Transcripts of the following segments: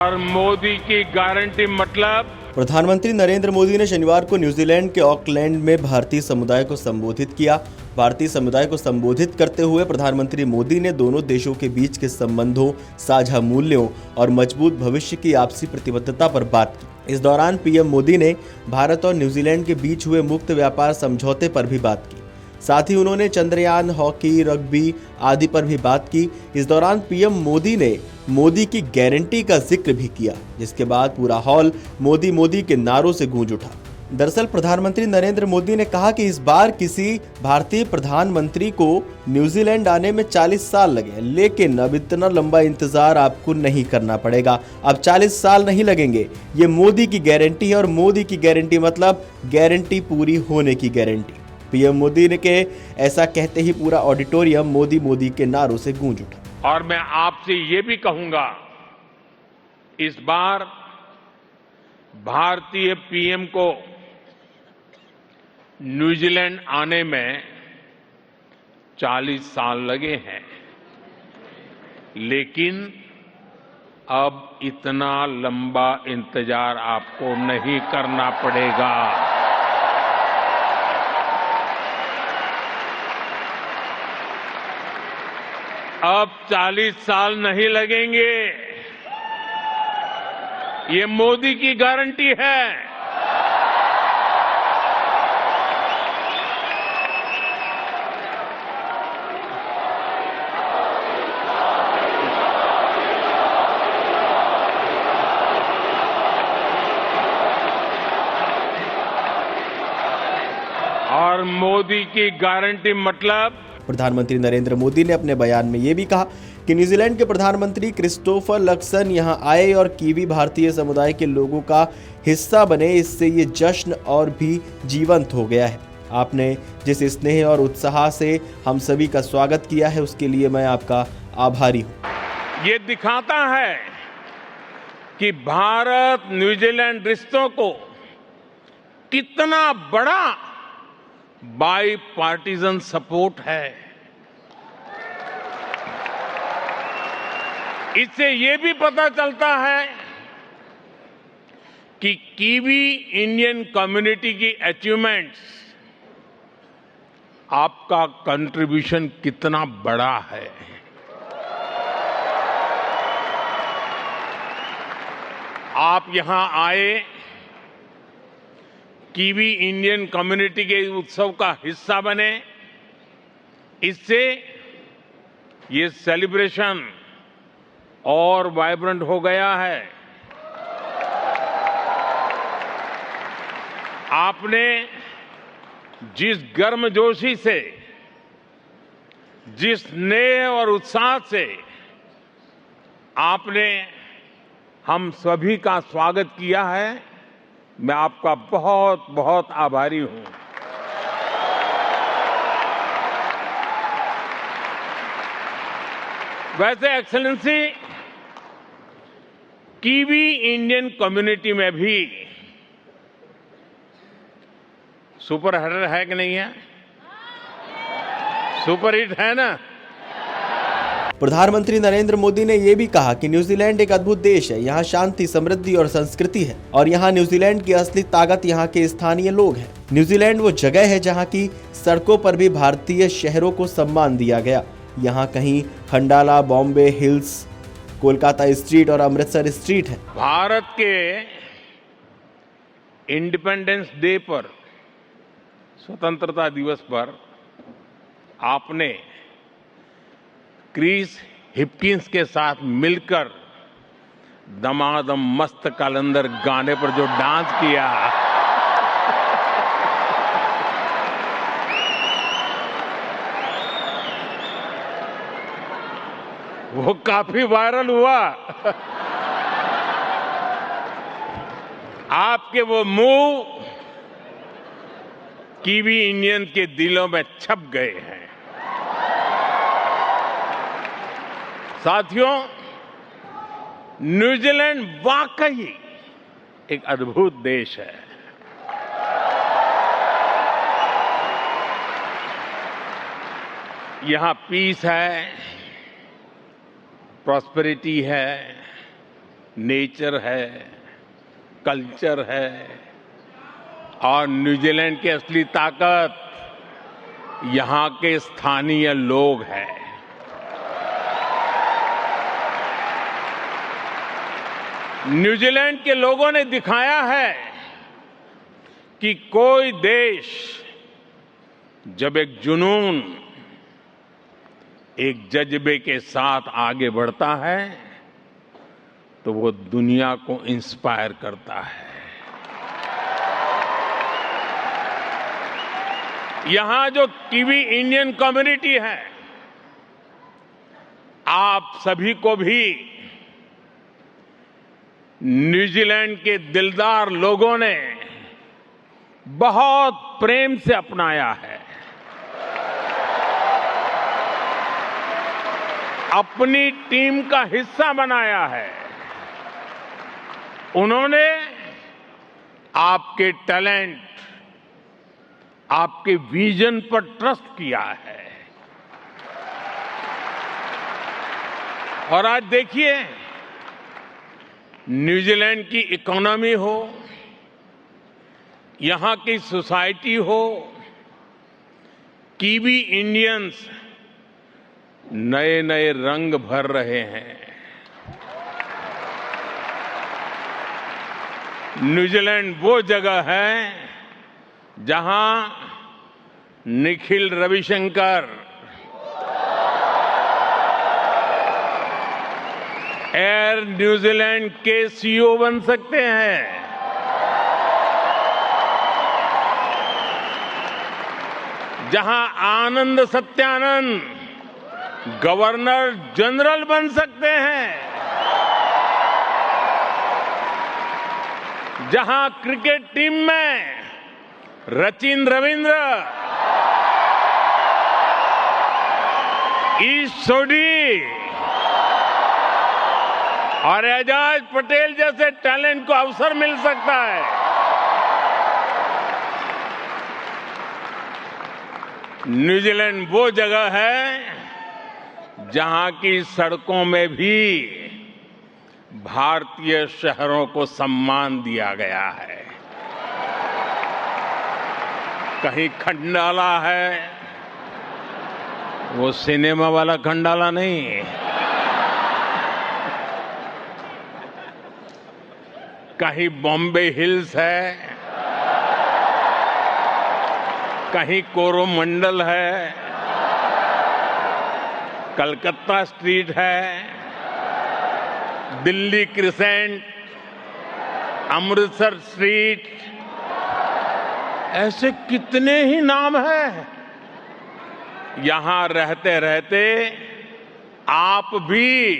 और मोदी की गारंटी मतलब प्रधानमंत्री नरेंद्र मोदी ने शनिवार को न्यूजीलैंड के ऑकलैंड में भारतीय समुदाय को संबोधित किया। भारतीय समुदाय को संबोधित करते हुए प्रधानमंत्री मोदी ने दोनों देशों के बीच के संबंधों, साझा मूल्यों और मजबूत भविष्य की आपसी प्रतिबद्धता पर बात की। इस दौरान पीएम मोदी ने भारत और न्यूजीलैंड के बीच हुए मुक्त व्यापार समझौते पर भी बात की। साथ ही उन्होंने चंद्रयान, हॉकी, रग्बी आदि पर भी बात की। इस दौरान पीएम मोदी ने मोदी की गारंटी का जिक्र भी किया, जिसके बाद पूरा हॉल मोदी मोदी के नारों से गूंज उठा। दरअसल प्रधानमंत्री नरेंद्र मोदी ने कहा कि इस बार किसी भारतीय प्रधानमंत्री को न्यूजीलैंड आने में 40 साल लगे, लेकिन अब इतना लंबा इंतजार आपको नहीं करना पड़ेगा। अब 40 साल नहीं लगेंगे। ये मोदी की गारंटी है और मोदी की गारंटी मतलब गारंटी पूरी होने की गारंटी। पीएम मोदी ने के ऐसा कहते ही पूरा ऑडिटोरियम मोदी मोदी के नारों से गूंज उठा। और मैं आपसे ये भी कहूंगा, इस बार भारतीय पीएम को न्यूजीलैंड आने में 40 साल लगे हैं, लेकिन अब इतना लंबा इंतजार आपको नहीं करना पड़ेगा। अब 40 साल नहीं लगेंगे। ये मोदी की गारंटी है। और मोदी की गारंटी मतलब प्रधानमंत्री नरेंद्र मोदी ने अपने बयान में यह भी कहा कि न्यूजीलैंड के प्रधानमंत्री क्रिस्टोफर लक्सन यहां आए और कीवी भारतीय समुदाय के लोगों का हिस्सा बने। इससे ये जश्न और भी जीवंत हो गया है। आपने जिस स्नेह और उत्साह से हम सभी का स्वागत किया है, उसके लिए मैं आपका आभारी हूं। ये दिखाता है कि भारत न्यूजीलैंड रिश्तों को कितना बड़ा बाई पार्टीजन सपोर्ट है। इससे यह भी पता चलता है कि कीवी इंडियन कम्युनिटी की अचीवमेंट्स, आपका कंट्रीब्यूशन कितना बड़ा है। आप यहां आए, कीवी इंडियन कम्युनिटी के उत्सव का हिस्सा बने। इससे ये सेलिब्रेशन और वाइब्रेंट हो गया है। आपने जिस गर्मजोशी से, जिस स्नेह और उत्साह से आपने हम सभी का स्वागत किया है, मैं आपका बहुत बहुत आभारी हूं। वैसे एक्सेलेंसी, कीवी इंडियन कम्युनिटी में भी सुपर हिट है कि नहीं है? सुपर हिट है ना? प्रधानमंत्री नरेंद्र मोदी ने यह भी कहा कि न्यूजीलैंड एक अद्भुत देश है। यहाँ शांति, समृद्धि और संस्कृति है और यहाँ न्यूजीलैंड की असली ताकत यहाँ के स्थानीय लोग हैं। न्यूजीलैंड वो जगह है जहाँ की सड़कों पर भी भारतीय शहरों को सम्मान दिया गया। यहाँ कहीं खंडाला, बॉम्बे हिल्स, कोलकाता स्ट्रीट और अमृतसर स्ट्रीट है। भारत के इंडिपेंडेंस डे पर, स्वतंत्रता दिवस पर, आपने क्रिस हिपकिंस के साथ मिलकर दमादम मस्त कलंदर गाने पर जो डांस किया, वो काफी वायरल हुआ। आपके वो मूव कीवी इंडियन के दिलों में छप गए हैं। साथियों, न्यूजीलैंड वाकई एक अद्भुत देश है। यहां पीस है, प्रॉस्पेरिटी है, नेचर है, कल्चर है और न्यूजीलैंड की असली ताकत यहाँ के स्थानीय लोग हैं। न्यूजीलैंड के लोगों ने दिखाया है कि कोई देश जब एक जुनून, एक जज्बे के साथ आगे बढ़ता है तो वो दुनिया को इंस्पायर करता है। यहां जो कीवी इंडियन कम्युनिटी है, आप सभी को भी न्यूजीलैंड के दिलदार लोगों ने बहुत प्रेम से अपनाया है, अपनी टीम का हिस्सा बनाया है। उन्होंने आपके टैलेंट, आपके विजन पर ट्रस्ट किया है। और आज देखिए, न्यूजीलैंड की इकोनॉमी हो, यहां की सोसाइटी हो, कीवी इंडियंस नए नए रंग भर रहे हैं। न्यूजीलैंड वो जगह है जहां निखिल रविशंकर एयर न्यूजीलैंड के सीईओ बन सकते हैं। जहां आनंद सत्यानंद गवर्नर जनरल बन सकते हैं। जहां क्रिकेट टीम में सचिन रविंद्र, ईश सोढ़ी और एजाज पटेल जैसे टैलेंट को अवसर मिल सकता है। न्यूजीलैंड वो जगह है जहां की सड़कों में भी भारतीय शहरों को सम्मान दिया गया है। कहीं खंडाला है, वो सिनेमा वाला खंडाला नहीं, कहीं बॉम्बे हिल्स है, कहीं कोरोमंडल है, कलकत्ता स्ट्रीट है, दिल्ली क्रिसेंट, अमृतसर स्ट्रीट, ऐसे कितने ही नाम हैं। यहां रहते रहते आप भी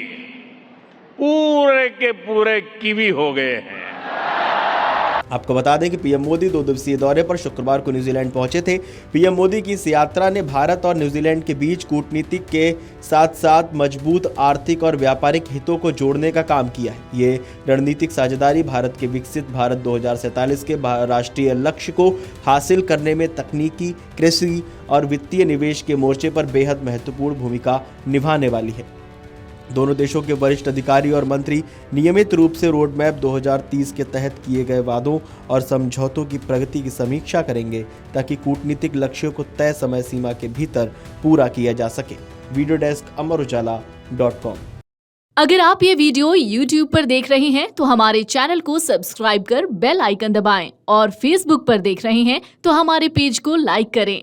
पूरे के पूरे कीवी हो गए हैं। आपको बता दें कि पीएम मोदी 2 दिवसीय दौरे पर शुक्रवार को न्यूजीलैंड पहुंचे थे। पीएम मोदी की इस यात्रा ने भारत और न्यूजीलैंड के बीच कूटनीतिक के साथ साथ मजबूत आर्थिक और व्यापारिक हितों को जोड़ने का काम किया है। ये रणनीतिक साझेदारी भारत के विकसित भारत 2047 के राष्ट्रीय लक्ष्य को हासिल करने में तकनीकी, कृषि और वित्तीय निवेश के मोर्चे पर बेहद महत्वपूर्ण भूमिका निभाने वाली है। दोनों देशों के वरिष्ठ अधिकारी और मंत्री नियमित रूप से रोड मैप 2030 के तहत किए गए वादों और समझौतों की प्रगति की समीक्षा करेंगे ताकि कूटनीतिक लक्ष्यों को तय समय सीमा के भीतर पूरा किया जा सके। Video desk amarujala.com। अगर आप ये वीडियो YouTube पर देख रहे हैं तो हमारे चैनल को सब्सक्राइब कर बेल आइकन दबाएं और Facebook पर देख रहे हैं तो हमारे पेज को लाइक करें।